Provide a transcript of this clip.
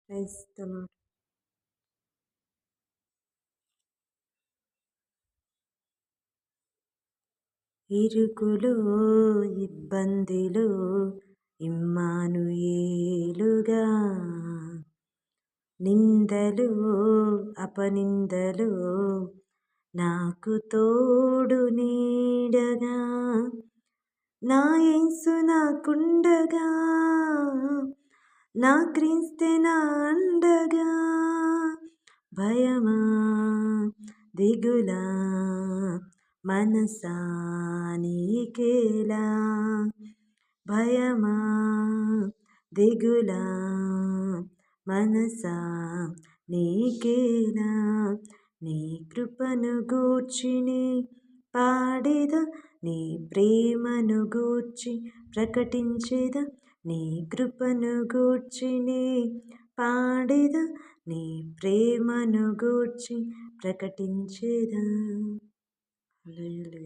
Praise the lord. ఇరుకులు ఇబ్బందిలు ఇమ్మానుయేలుగా, నిందలు అపనిందలు నాకు తోడు నీడగా, నా యేసు నాకుండగా, నా క్రీస్తే నా అండగా. భయమా దిగులా మనసా నీకేలా, భయమా దిగులా మనసా నీకేలా. నీ కృపను గూర్చిని పాడేద, నీ ప్రేమను గూర్చి ప్రకటించేద, నీ కృపను గూర్చిని పాడేద, నీ ప్రేమను గూర్చి ప్రకటించేదా. హల్లెలూయా.